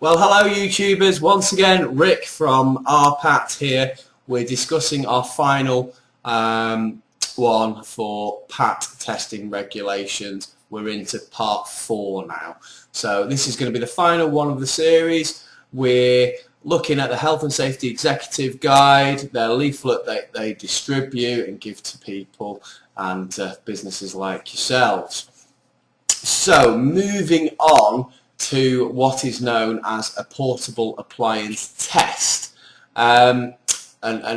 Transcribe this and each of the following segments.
Well, hello YouTubers, once again Rick from RPAT here. We're discussing our final one for PAT testing regulations. We're into part 4 now. So this is going to be the final one of the series. We're looking at the Health and Safety Executive Guide, their leaflet that they distribute and give to people and businesses like yourselves. So moving on to what is known as a portable appliance test and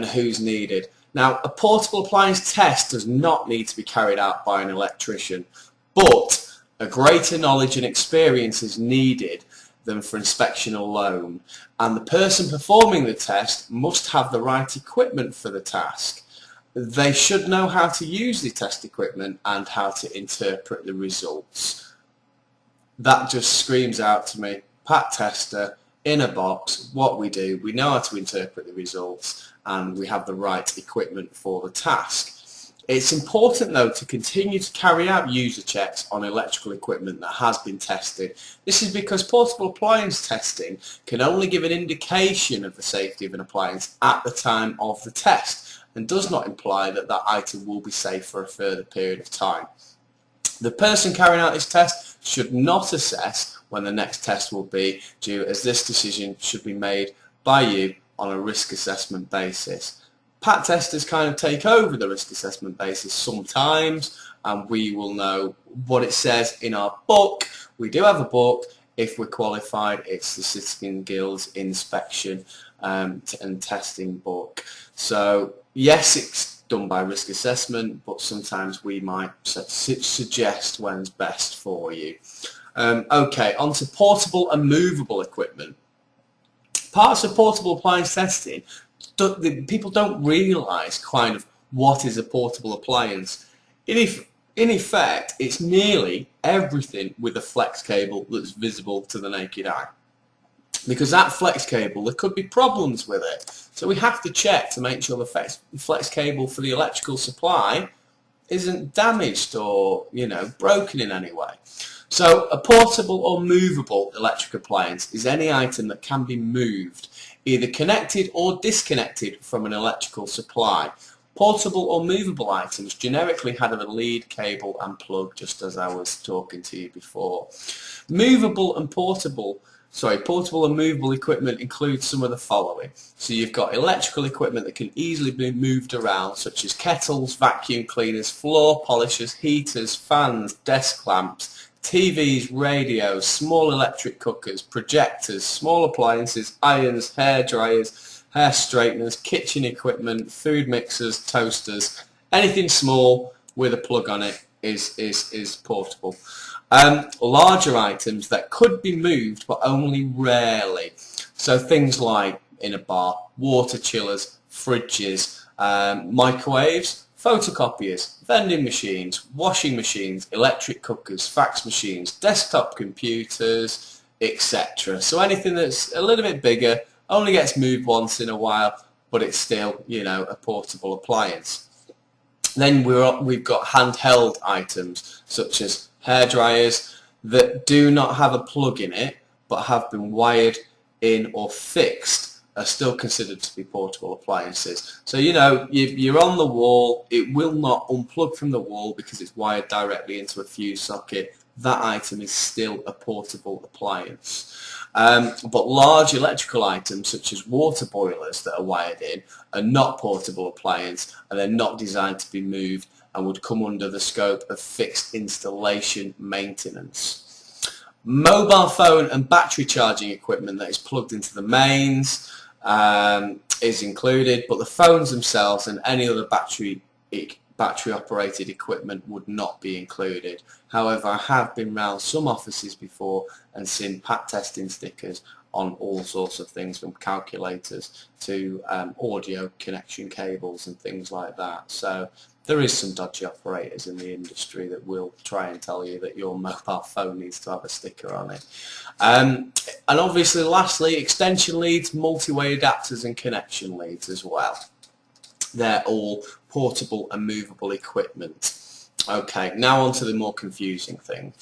who's needed. Now, a portable appliance test does not need to be carried out by an electrician, but a greater knowledge and experience is needed than for inspection alone, and the person performing the test must have the right equipment for the task. They should know how to use the test equipment and how to interpret the results. That just screams out to me, PAT tester, in a box, what we do, we know how to interpret the results and we have the right equipment for the task. It's important though to continue to carry out user checks on electrical equipment that has been tested. This is because portable appliance testing can only give an indication of the safety of an appliance at the time of the test and does not imply that that item will be safe for a further period of time. The person carrying out this test should not assess when the next test will be due, as this decision should be made by you on a risk assessment basis. PAT testers kind of take over the risk assessment basis sometimes, and we will know what it says in our book. We do have a book. If we're qualified, it's the Citizen Guild's inspection and testing book. So yes, it's done by risk assessment, but sometimes we might suggest when's best for you. Okay, on to portable and movable equipment. Parts of portable appliance testing, people don't realise kind of what is a portable appliance. In effect, it's nearly everything with a flex cable that's visible to the naked eye. Because that flex cable, there could be problems with it. So we have to check to make sure the flex cable for the electrical supply isn't damaged or, broken in any way. So a portable or movable electric appliance is any item that can be moved, either connected or disconnected from an electrical supply. Portable or movable items generically have a lead, cable and plug, just as I was talking to you before. Portable and movable equipment includes some of the following. So you've got electrical equipment that can easily be moved around, such as kettles, vacuum cleaners, floor polishers, heaters, fans, desk lamps, TVs, radios, small electric cookers, projectors, small appliances, irons, hairdryers, hair straighteners, kitchen equipment, food mixers, toasters. Anything small with a plug on it is portable. Larger items that could be moved but only rarely. So things like in a bar, water chillers, fridges, microwaves, photocopiers, vending machines, washing machines, electric cookers, fax machines, desktop computers, etc. So anything that's a little bit bigger only gets moved once in a while, but it's still, a portable appliance. Then we've got handheld items such as hairdryers that do not have a plug in it but have been wired in or fixed are still considered to be portable appliances. So you're on the wall, it will not unplug from the wall because it's wired directly into a fuse socket. That item is still a portable appliance. But large electrical items such as water boilers that are wired in are not portable appliance, and they're not designed to be moved and would come under the scope of fixed installation maintenance. Mobile phone and battery charging equipment that is plugged into the mains is included, but the phones themselves and any other battery operated equipment would not be included. However, I have been round some offices before and seen PAT testing stickers on all sorts of things, from calculators to audio connection cables and things like that. So there is some dodgy operators in the industry that will try and tell you that your mobile phone needs to have a sticker on it. And obviously, lastly, extension leads, multi-way adapters and connection leads as well. They're all portable and movable equipment. Okay, now on to the more confusing thing.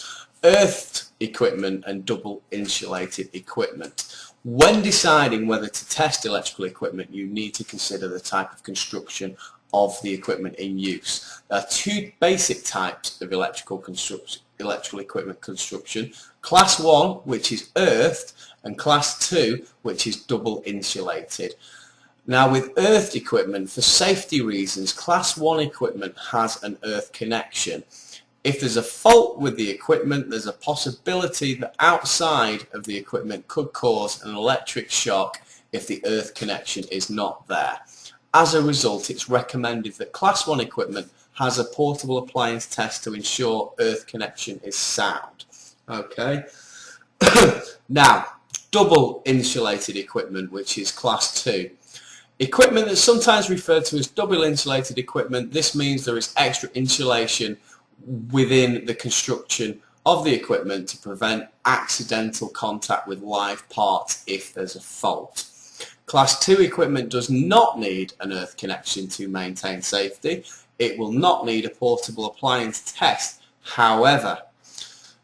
earthed equipment and double insulated equipment. When deciding whether to test electrical equipment, you need to consider the type of construction of the equipment in use. There are two basic types of electrical equipment construction: Class 1, which is earthed, and Class 2, which is double insulated. Now, with earthed equipment, for safety reasons, Class 1 equipment has an earth connection. If there's a fault with the equipment, there's a possibility that outside of the equipment could cause an electric shock if the earth connection is not there. As a result, it's recommended that Class 1 equipment has a portable appliance test to ensure earth connection is sound. Okay. Now, double insulated equipment, which is Class 2. Equipment that's sometimes referred to as double insulated equipment. This means there is extra insulation within the construction of the equipment to prevent accidental contact with live parts if there's a fault. Class 2 equipment does not need an earth connection to maintain safety. It will not need a portable appliance test. However,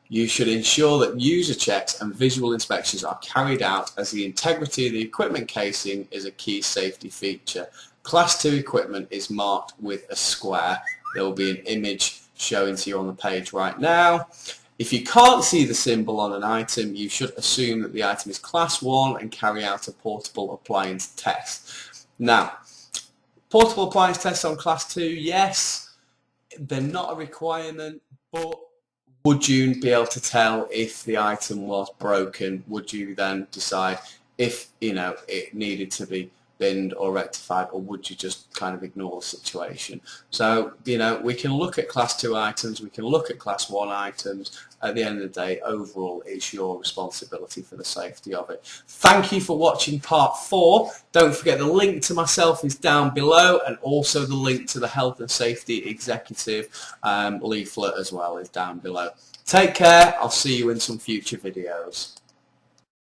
you should ensure that user checks and visual inspections are carried out, as the integrity of the equipment casing is a key safety feature. Class 2 equipment is marked with a square. There will be an image showing to you on the page right now. If you can't see the symbol on an item, you should assume that the item is Class 1 and carry out a portable appliance test. Now, portable appliance tests on Class 2, yes, they're not a requirement, but would you be able to tell if the item was broken? Would you then decide if, it needed to be binned or rectified, or would you just kind of ignore the situation? So, we can look at Class 2 items, we can look at Class 1 items. At the end of the day, overall, it's your responsibility for the safety of it. Thank you for watching part 4. Don't forget the link to myself is down below, and also the link to the Health and Safety Executive leaflet as well is down below. Take care. I'll see you in some future videos.